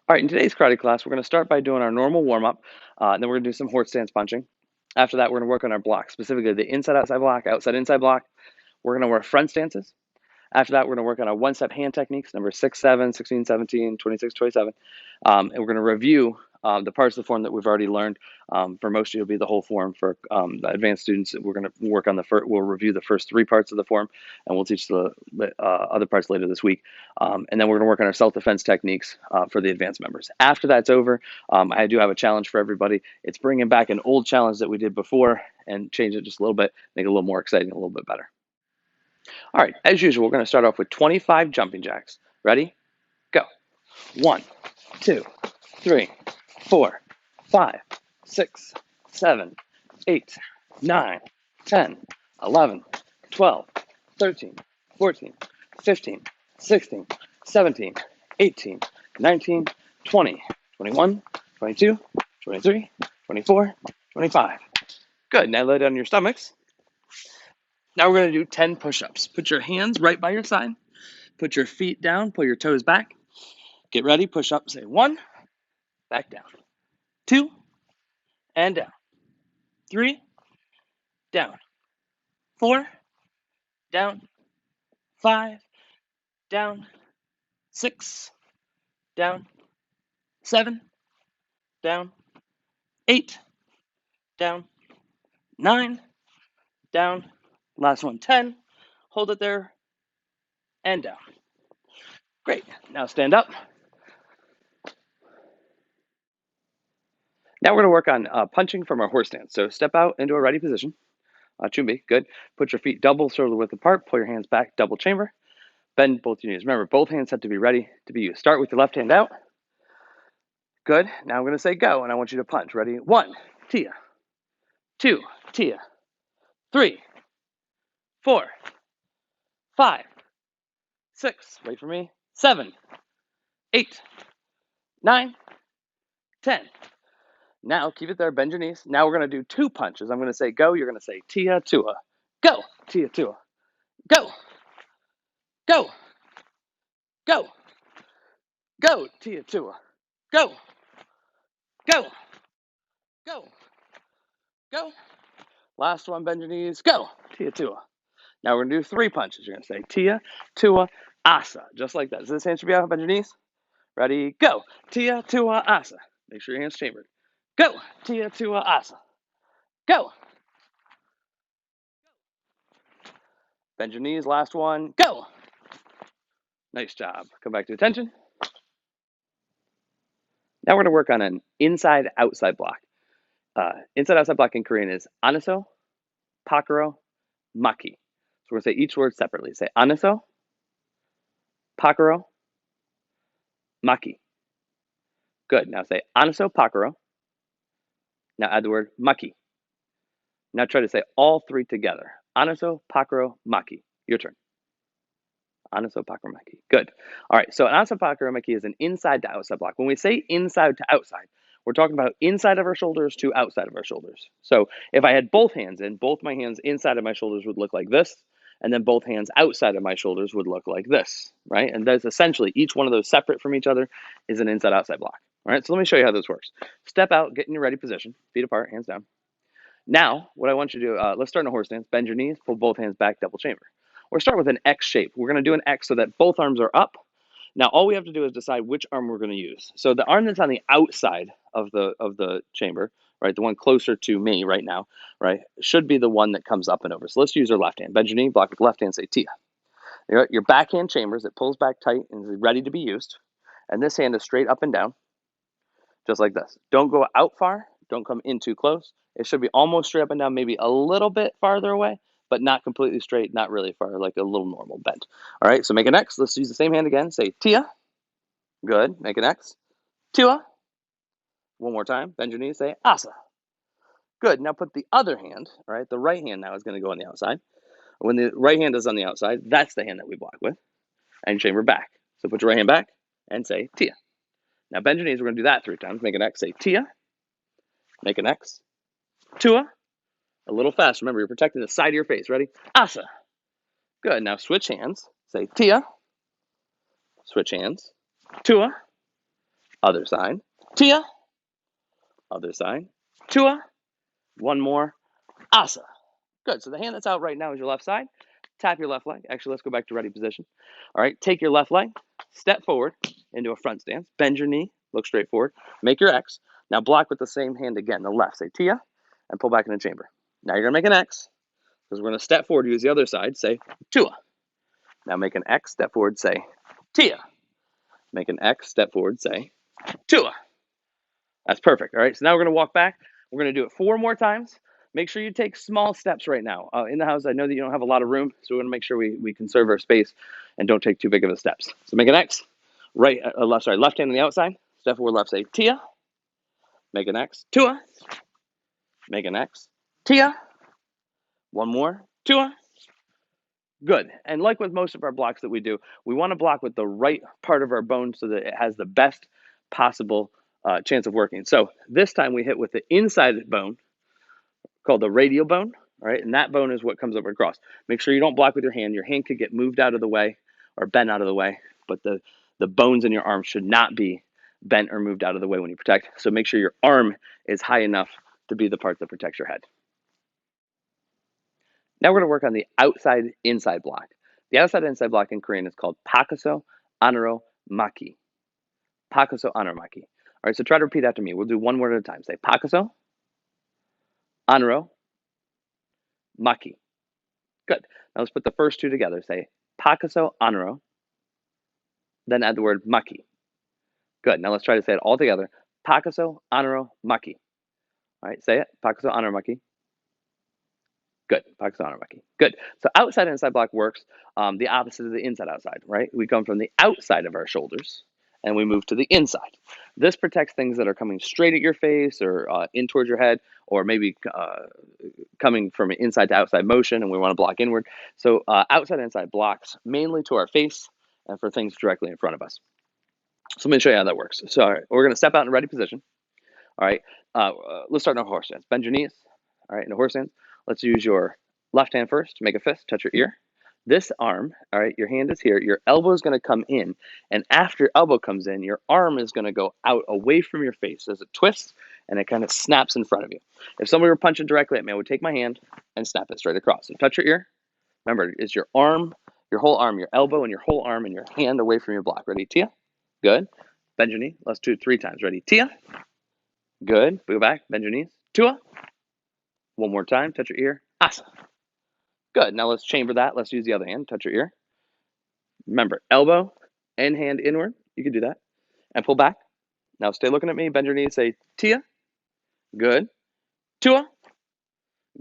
All right, in today's karate class, we're going to start by doing our normal warm-up, and then we're going to do some horse stance punching. After that, we're going to work on our blocks, specifically the inside-outside block, outside-inside block. We're going to work front stances. After that, we're going to work on our one-step hand techniques, number 6, 7, 16, 17, 26, 27. And we're going to review the parts of the form that we've already learned. For most of you, it'll be the whole form. For the advanced students, we're going to work on we'll review the first 3 parts of the form, and we'll teach the other parts later this week. And then we're going to work on our self-defense techniques for the advanced members. After that's over, I do have a challenge for everybody. It's bringing back an old challenge that we did before and change it just a little bit, make it a little more exciting, a little bit better. All right, as usual, we're going to start off with 25 jumping jacks. Ready? Go. 1, 2, 3, 4, 5, 6, 7, 8, 9, 10, 11, 12, 13, 14, 15, 16, 17, 18, 19, 20, 21, 22, 23, 24, 25. Good. Now lay down on your stomachs. Now we're going to do 10 push-ups. Put your hands right by your side. Put your feet down. Pull your toes back. Get ready. Push up. Say 1. Back down. 2. And down. 3. Down. 4. Down. 5. Down. 6. Down. 7. Down. 8. Down. 9. Down. Last one, 10. Hold it there. And down. Great. Now stand up. Now we're going to work on punching from our horse stance. So step out into a ready position. Chumbi, good. Put your feet double shoulder width apart. Pull your hands back, double chamber. Bend both your knees. Remember, both hands have to be ready to be used. Start with your left hand out. Good. Now I'm going to say go, and I want you to punch. Ready? 1, Tia. 2, Tia. 3, 4, 5, 6. Wait for me. 7, 8, 9, 10. Now keep it there. Bend your knees. Now we're going to do 2 punches. I'm going to say go. You're going to say Tia, Tua. Go. Tia, Tua. Go. Go. Go. Go. Tia, Tua. Go. Go. Go. Go. Last one, bend your knees. Go. Tia, Tua. Now we're going to do 3 punches. You're going to say Tia, Tua, Asa. Just like that. Does this hand should be out? Bend your knees. Ready? Go. Tia, Tua, Asa. Make sure your hand's chambered. Go. Tia, Tua, Asa. Go. Bend your knees. Last one. Go. Nice job. Come back to attention. Now we're going to work on an inside-outside block. Inside-outside block in Korean is anaso, pakuro, maki. So we're going to say each word separately. Say anaso, pakuro, maki. Good. Now say anaso, pakuro. Now add the word maki. Now try to say all 3 together. Anaso, pakuro, maki. Your turn. Anaso, pakuro, maki. Good. All right. So an anaso, pakuro, maki is an inside to outside block. When we say inside to outside, we're talking about inside of our shoulders to outside of our shoulders. So if I had both hands in, both my hands inside of my shoulders would look like this, and then both hands outside of my shoulders would look like this, right? And that's essentially each one of those separate from each other is an inside-outside block. All right, so let me show you how this works. Step out, get in your ready position, feet apart, hands down. Now, what I want you to do, let's start in a horse stance. Bend your knees, pull both hands back, double chamber. Or start with an X shape. We're going to do an X so that both arms are up. Now, all we have to do is decide which arm we're going to use. So the arm that's on the outside of the chamber, right, the one closer to me right now, right, should be the one that comes up and over. So let's use our left hand. Bend your knee, block with the left hand, say Tia. Your backhand chambers, it pulls back tight and is ready to be used. And this hand is straight up and down, just like this. Don't go out far. Don't come in too close. It should be almost straight up and down, maybe a little bit farther away, but not completely straight, not really far, like a little normal bend. All right, so make an X. Let's use the same hand again. Say Tia. Good. Make an X. Tua. One more time. Bend your knees. Say Asa. Good. Now put the other hand, all right? The right hand now is going to go on the outside. When the right hand is on the outside, that's the hand that we block with. And chamber back. So put your right hand back and say Tia. Now bend your knees. We're going to do that 3 times. Make an X. Say Tia. Make an X. Tua. A little fast. Remember, you're protecting the side of your face. Ready? Asa. Good. Now switch hands. Say Tia. Switch hands. Tua. Other side. Tia. Other side. Tua. One more. Asa. Good. So the hand that's out right now is your left side. Tap your left leg. Actually, let's go back to ready position. All right. Take your left leg. Step forward into a front stance. Bend your knee. Look straight forward. Make your X. Now block with the same hand again. The left. Say Tia. And pull back into chamber. Now you're going to make an X. Because we're going to step forward. Use the other side. Say Tua. Now make an X. Step forward. Say Tia. Make an X. Step forward. Say Tua. That's perfect. All right. So now we're going to walk back. We're going to do it 4 more times. Make sure you take small steps right now. In the house, I know that you don't have a lot of room, so we want to make sure we conserve our space and don't take too big of a steps. So make an X. Left hand on the outside. Step forward left, say Tia. Make an X. Tua. Make an X. Tia. One more. Tua. Good. And like with most of our blocks that we do, we want to block with the right part of our bone so that it has the best possible chance of working. So this time we hit with the inside bone called the radial bone, all right? And that bone is what comes over across. Make sure you don't block with your hand. Your hand could get moved out of the way or bent out of the way, but the bones in your arm should not be bent or moved out of the way when you protect. So make sure your arm is high enough to be the part that protects your head. Now we're going to work on the outside-inside block. The outside-inside block in Korean is called Pakuso Anoro Maki. Pakuso Anoro Maki. All right, so try to repeat after me. We'll do one word at a time. Say Pakuso Anoro Maki. Good. Now let's put the first two together. Say Pakuso Anoro, then add the word Maki. Good. Now let's try to say it all together. Pakuso Anoro Maki. All right, say it. Pakuso Anoro Maki. Good. Pakuso Anoro Maki. Good. So outside and inside block works the opposite of the inside outside, right? We come from the outside of our shoulders and we move to the inside. This protects things that are coming straight at your face or in towards your head, or maybe coming from an inside to outside motion, and we want to block inward. So outside and inside blocks mainly to our face and for things directly in front of us. So let me show you how that works. So we're going to step out in a ready position. All right, let's start in a horse stance. Bend your knees. All right, in a horse stance, let's use your left hand first to make a fist. Touch your ear. This arm, all right, your hand is here. Your elbow is going to come in, and after your elbow comes in, your arm is going to go out away from your face as it twists, and it kind of snaps in front of you. If somebody were punching directly at me, I would take my hand and snap it straight across. So touch your ear. Remember, it's your arm, your whole arm, your elbow, and your whole arm, and your hand away from your block. Ready, Tia? Good. Bend your knee. Let's do it 3 times. Ready, Tia? Good. Go back. Bend your knees. Tua. One more time. Touch your ear. Asa. Good. Now let's chamber that. Let's use the other hand. Touch your ear. Remember, elbow and hand inward. You can do that. And pull back. Now stay looking at me. Bend your knees. Say Tia. Good. Tua.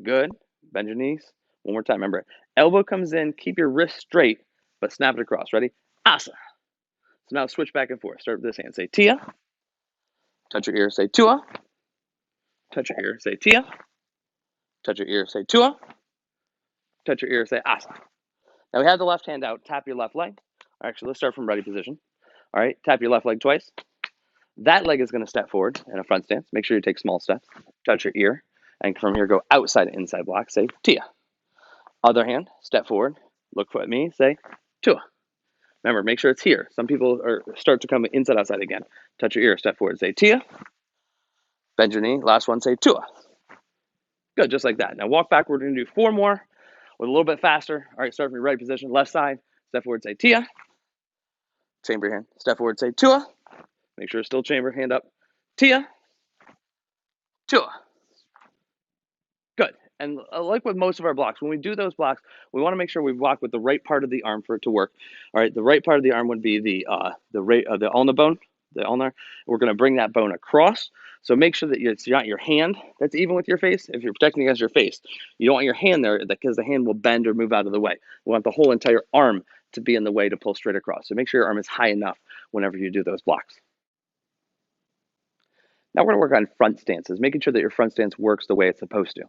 Good. Bend your knees. One more time. Remember, elbow comes in. Keep your wrist straight, but snap it across. Ready? Asa. So now switch back and forth. Start with this hand. Say Tia. Touch your ear. Say Tua. Touch your ear. Say Tia. Touch your ear. Say Tua. Touch your ear. Say Asa. Now we have the left hand out. Tap your left leg. Actually, let's start from ready position. All right. Tap your left leg twice. That leg is going to step forward in a front stance. Make sure you take small steps. Touch your ear. And from here, go outside and inside block. Say Tia. Other hand, step forward. Look at me. Say Tua. Remember, make sure it's here. Some people start to come inside, outside again. Touch your ear. Step forward. Say Tia. Bend your knee. Last one. Say Tua. Good. Just like that. Now walk back. We're going to do 4 more with a little bit faster. All right. Start from your right position. Left side. Step forward. Say Tia. Chamber your hand. Step forward. Say Tua. Make sure it's still chamber. Hand up. Tia. Tua. Good. And like with most of our blocks, when we do those blocks, we want to make sure we block with the right part of the arm for it to work. All right, the right part of the arm would be the ulna bone, the ulnar. We're going to bring that bone across. So make sure that it's not your hand that's even with your face. If you're protecting against your face, you don't want your hand there because the hand will bend or move out of the way. We want the whole entire arm to be in the way to pull straight across. So make sure your arm is high enough whenever you do those blocks. Now we're going to work on front stances, making sure that your front stance works the way it's supposed to.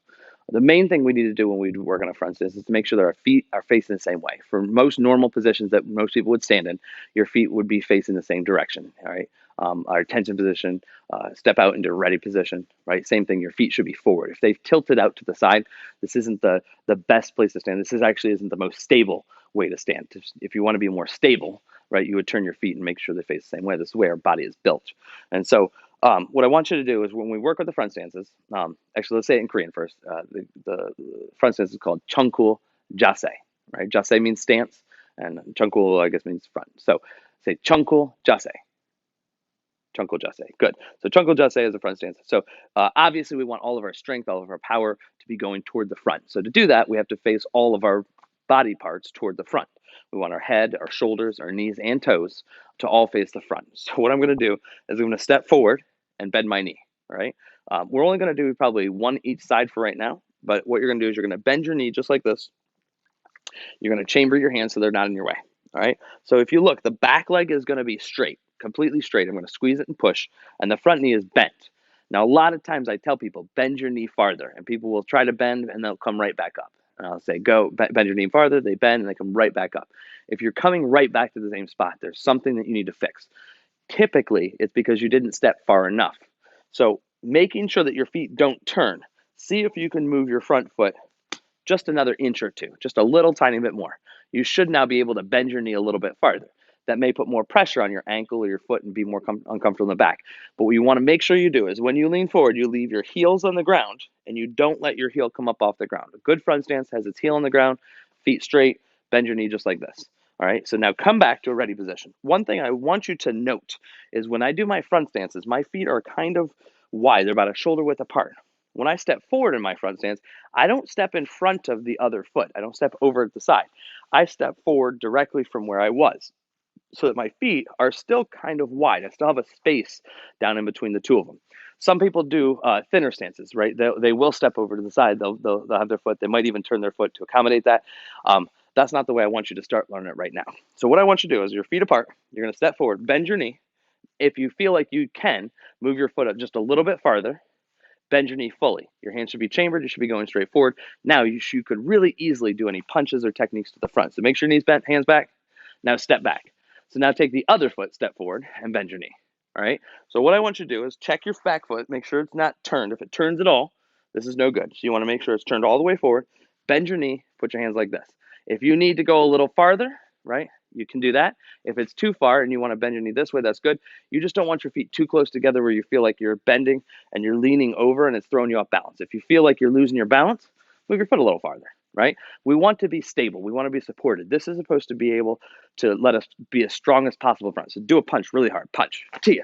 The main thing we need to do when we work on a front stance is to make sure that our feet are facing the same way. For most normal positions that most people would stand in, your feet would be facing the same direction, all right? Our tension position, step out into ready position, right? Same thing, your feet should be forward. If they've tilted out to the side, this isn't the best place to stand. This actually isn't the most stable way to stand. If you want to be more stable, right? You would turn your feet and make sure they face the same way. This is the way our body is built. And so what I want you to do is when we work with the front stances, actually, let's say it in Korean first. The front stance is called Chungkul Jase, right? Jase means stance, and Chungkul, I guess, means front. So say Chungkul Jase. Chungkul Jase. Good. So Chungkul Jase is a front stance. So obviously we want all of our strength, all of our power to be going toward the front. So to do that, we have to face all of our body parts toward the front. We want our head, our shoulders, our knees, and toes to all face the front. So what I'm going to do is I'm going to step forward and bend my knee. All right. We're only going to do probably one each side for right now. But what you're going to do is you're going to bend your knee just like this. You're going to chamber your hands so they're not in your way. All right. So if you look, the back leg is going to be straight, completely straight. I'm going to squeeze it and push, and the front knee is bent. Now, a lot of times I tell people, bend your knee farther, and people will try to bend and they'll come right back up. And I'll say, go bend your knee farther. They bend and they come right back up. If you're coming right back to the same spot, there's something that you need to fix. Typically, it's because you didn't step far enough. So making sure that your feet don't turn, see if you can move your front foot just another inch or two, just a little tiny bit more. You should now be able to bend your knee a little bit farther. That may put more pressure on your ankle or your foot and be more uncomfortable in the back. But what you want to make sure you do is when you lean forward, you leave your heels on the ground and you don't let your heel come up off the ground. A good front stance has its heel on the ground, feet straight, bend your knee just like this. All right, so now come back to a ready position. One thing I want you to note is when I do my front stances, my feet are kind of wide. They're about a shoulder width apart. When I step forward in my front stance, I don't step in front of the other foot. I don't step over at the side. I step forward directly from where I was so that my feet are still kind of wide. I still have a space down in between the two of them. Some people do thinner stances, right? They will step over to the side. They'll have their foot. They might even turn their foot to accommodate that. That's not the way I want you to start learning it right now. So what I want you to do is your feet apart. You're going to step forward, bend your knee. If you feel like you can, move your foot up just a little bit farther. Bend your knee fully. Your hands should be chambered. You should be going straight forward. Now you could really easily do any punches or techniques to the front. So make sure your knees bent, hands back. Now step back. So now take the other foot, step forward, and bend your knee. All right. So what I want you to do is check your back foot. Make sure it's not turned. If it turns at all, this is no good. So you want to make sure it's turned all the way forward. Bend your knee. Put your hands like this. If you need to go a little farther, right, you can do that. If it's too far and you want to bend your knee this way, that's good. You just don't want your feet too close together where you feel like you're bending and you're leaning over and it's throwing you off balance. If you feel like you're losing your balance, move your foot a little farther, right? We want to be stable. We want to be supported. This is supposed to be able to let us be as strong as possible front. So do a punch really hard. Punch. Tia.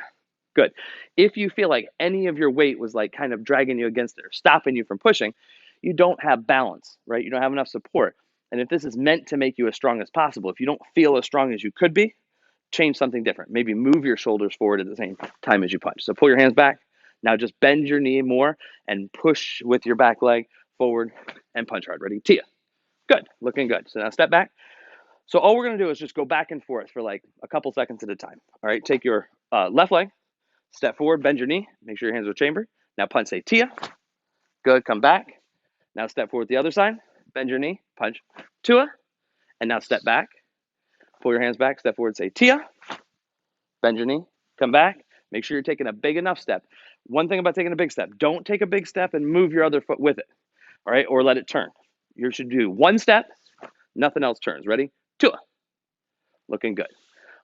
Good. If you feel like any of your weight was like kind of dragging you against it or stopping you from pushing, you don't have balance, right? You don't have enough support. And if this is meant to make you as strong as possible, if you don't feel as strong as you could be, change something different. Maybe move your shoulders forward at the same time as you punch. So pull your hands back. Now just bend your knee more and push with your back leg forward and punch hard. Ready? Tia. Good. Looking good. So now step back. So all we're going to do is just go back and forth for like a couple seconds at a time. All right. Take your left leg, step forward, bend your knee. Make sure your hands are chambered. Now punch, say Tia. Good. Come back. Now step forward the other side. Bend your knee. Punch. Tua. And now step back. Pull your hands back. Step forward. Say Tia. Bend your knee. Come back. Make sure you're taking a big enough step. One thing about taking a big step, don't take a big step and move your other foot with it. All right. Or let it turn. You should do one step. Nothing else turns. Ready? Tua. Looking good.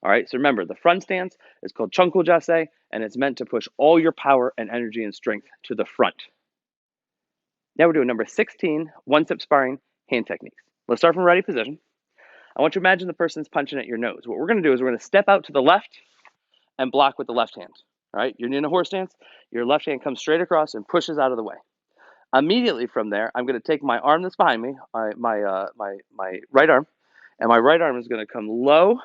All right. So remember, the front stance is called Chungkul Jase, and it's meant to push all your power and energy and strength to the front. Now we're doing number 16, one-step sparring hand techniques. Let's start from ready position. I want you to imagine the person's punching at your nose. What we're going to do is we're going to step out to the left and block with the left hand. All right, you're in a horse stance. Your left hand comes straight across and pushes out of the way. Immediately from there, I'm going to take my arm that's behind me, my right arm, and my right arm is going to come low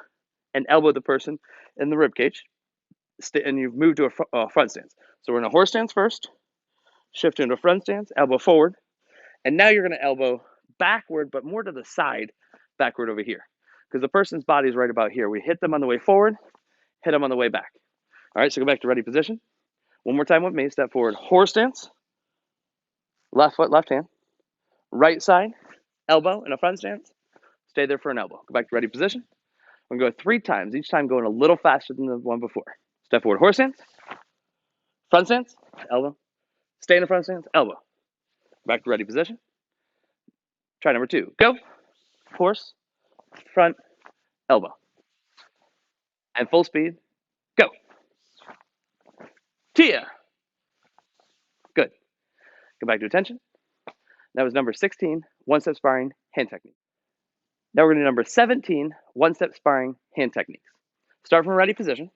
and elbow the person in the rib cage, and you've moved to a front stance. So we're in a horse stance first, shift into a front stance, elbow forward, and now you're going to elbow backward, but more to the side, backward over here, because the person's body is right about here. We hit them on the way forward, hit them on the way back. All right, so go back to ready position. One more time with me. Step forward, horse stance, left foot, left hand, right side, elbow in a front stance. Stay there for an elbow. Go back to ready position. I'm going to go 3 times, each time going a little faster than the one before. Step forward, horse stance, front stance, elbow. Stay in the front stance, elbow. Back to ready position. Try number 2. Go. Horse, front, elbow. And full speed, go. Tia. Good. Go back to attention. That was number 16, one-step sparring, hand technique. Now we're going to do number 17, one-step sparring, hand techniques. Start from a ready position.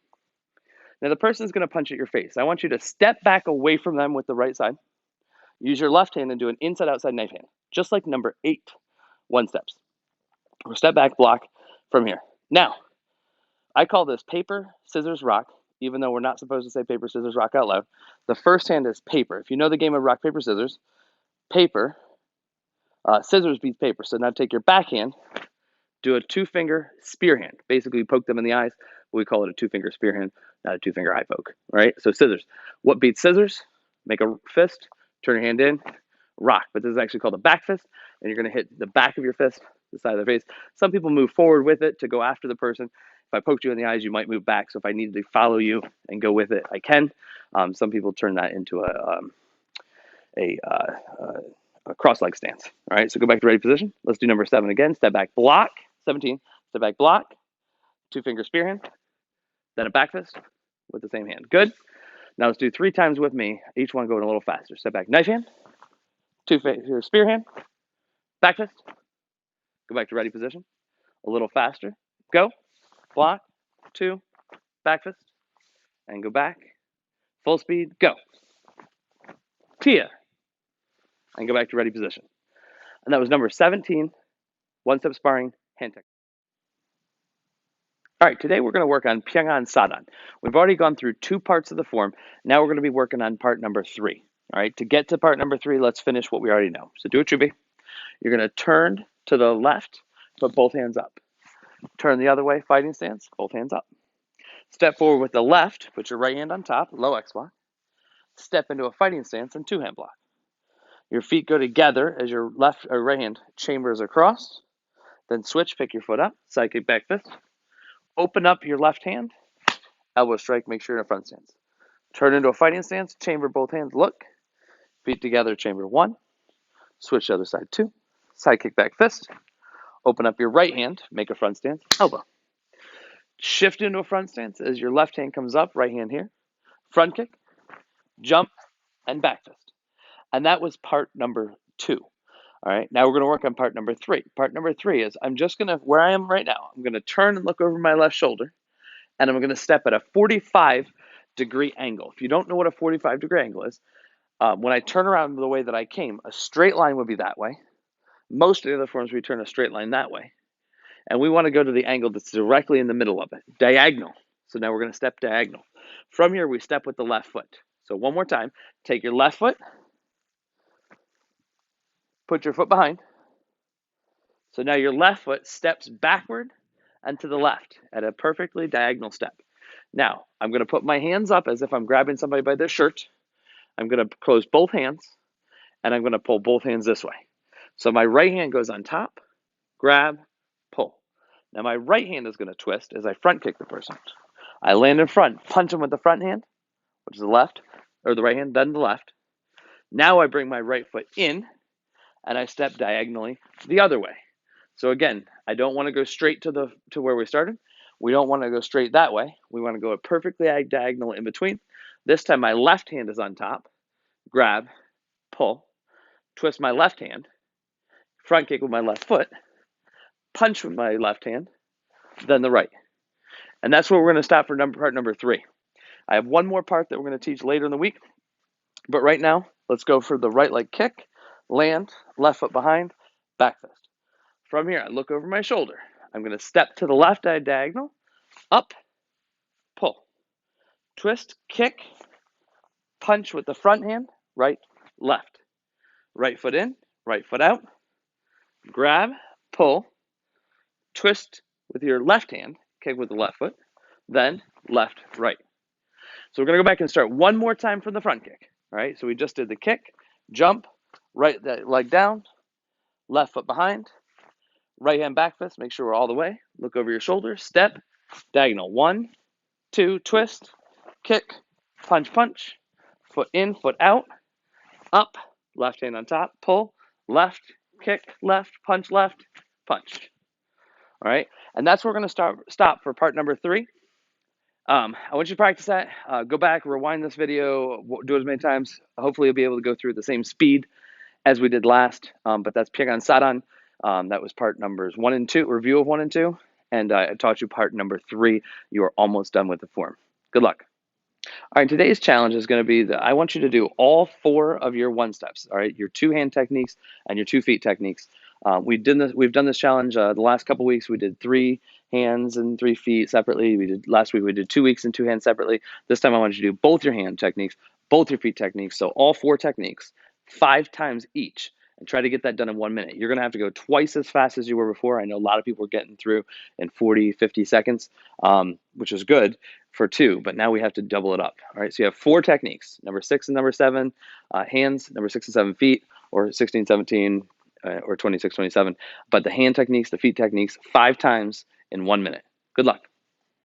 Now the person is going to punch at your face. I want you to step back away from them with the right side. Use your left hand and do an inside-outside knife hand, just like number 8, one steps. Or step back, block from here. Now, I call this paper, scissors, rock, even though we're not supposed to say paper, scissors, rock out loud. The first hand is paper. If you know the game of rock, paper, scissors, paper, scissors beats paper. So now take your backhand, do a 2-finger spear hand. Basically, poke them in the eyes. We call it a 2-finger spear hand, not a 2-finger eye poke. All right, so scissors. What beats scissors? Make a fist, turn your hand in, rock. But this is actually called a back fist, and you're going to hit the back of your fist, the side of their face. Some people move forward with it to go after the person. If I poked you in the eyes, you might move back. So if I needed to follow you and go with it, I can. Some people turn that into a cross-leg stance. All right, so go back to ready position. Let's do number 7 again. Step back, block. 17. Step back, block. 2-finger spear hand. Then a back fist with the same hand. Good. Now let's do 3 times with me. Each one going a little faster. Step back, knife hand. 2-finger spear hand. Back fist. Go back to ready position. A little faster. Go. Block. 2. Back fist. And go back. Full speed. Go. Tia. And go back to ready position. And that was number 17, one-step sparring, hand technique. All right, today we're going to work on Pyongan Sadan. We've already gone through 2 parts of the form. Now we're going to be working on part number 3. All right, to get to part number 3, let's finish what we already know. So do it, Chubi. You're going to turn to the left, put both hands up. Turn the other way, fighting stance, both hands up. Step forward with the left, put your right hand on top, low X block. Step into a fighting stance and 2-hand block. Your feet go together as your left or right hand chambers across. Then switch, pick your foot up, side kick, back fist. Open up your left hand, elbow strike, make sure you're in a front stance. Turn into a fighting stance, chamber both hands, look. Feet together, chamber 1. Switch to the other side, 2. Side kick, back fist. Open up your right hand, make a front stance, elbow. Shift into a front stance as your left hand comes up, right hand here. Front kick, jump, and back fist. And that was part number 2. All right, now we're going to work on part number 3. Part number 3 is I'm just going to, where I am right now, I'm going to turn and look over my left shoulder, and I'm going to step at a 45-degree angle. If you don't know what a 45-degree angle is, when I turn around the way that I came, a straight line would be that way. Most of the other forms, we turn a straight line that way. And we want to go to the angle that's directly in the middle of it, diagonal. So now we're going to step diagonal. From here, we step with the left foot. So one more time, take your left foot, put your foot behind. So now your left foot steps backward and to the left at a perfectly diagonal step. Now, I'm going to put my hands up as if I'm grabbing somebody by their shirt. I'm going to close both hands, and I'm going to pull both hands this way. So my right hand goes on top, grab, pull. Now my right hand is going to twist as I front kick the person. I land in front, punch them with the front hand, which is the left, or the right hand, then the left. Now I bring my right foot in, and I step diagonally the other way. So again, I don't want to go straight to where we started. We don't want to go straight that way. We want to go perfectly diagonal in between. This time my left hand is on top. Grab, pull, twist my left hand, front kick with my left foot, punch with my left hand, then the right. And that's where we're going to stop for part number 3. I have one more part that we're going to teach later in the week. But right now, let's go for the right leg kick, land, left foot behind, back fist. From here, I look over my shoulder. I'm going to step to the left diagonal, up, pull, twist, kick, punch with the front hand, right, left. Right foot in, right foot out, grab, pull, twist with your left hand, kick with the left foot, then left, right. So we're going to go back and start one more time from the front kick. All right, so we just did the kick, jump, right leg down, left foot behind, right hand back fist, make sure we're all the way. Look over your shoulder, step, diagonal. 1, 2, twist, kick, punch, punch, foot in, foot out, up, left hand on top, pull, left, kick, left, punch, punch. All right, and that's where we're going to stop for part number 3. I want you to practice that. Go back, rewind this video, do it as many times. Hopefully, you'll be able to go through the same speed as we did last. But that's Pyeonggan Sadan. That was part numbers 1 and 2, review of 1 and 2. And I taught you part number 3. You are almost done with the form. Good luck. All right, today's challenge is going to be that I want you to do all 4 of your 1 steps. All right, your 2 hand techniques and your 2 feet techniques. We've done this challenge the last couple weeks. We did 3 hands and 3 feet separately. Last week we did 2 weeks and 2 hands separately. This time I want you to do both your hand techniques, both your feet techniques. So all 4 techniques, 5 times each, and try to get that done in 1 minute. You're going to have to go twice as fast as you were before. I know a lot of people were getting through in 40, 50 seconds, which is good for 2, but now we have to double it up. All right, so you have 4 techniques, number 6 and number 7, hands, number 6 and 7 feet, or 16, 17, or 26, 27. But the hand techniques, the feet techniques, 5 times in 1 minute. Good luck.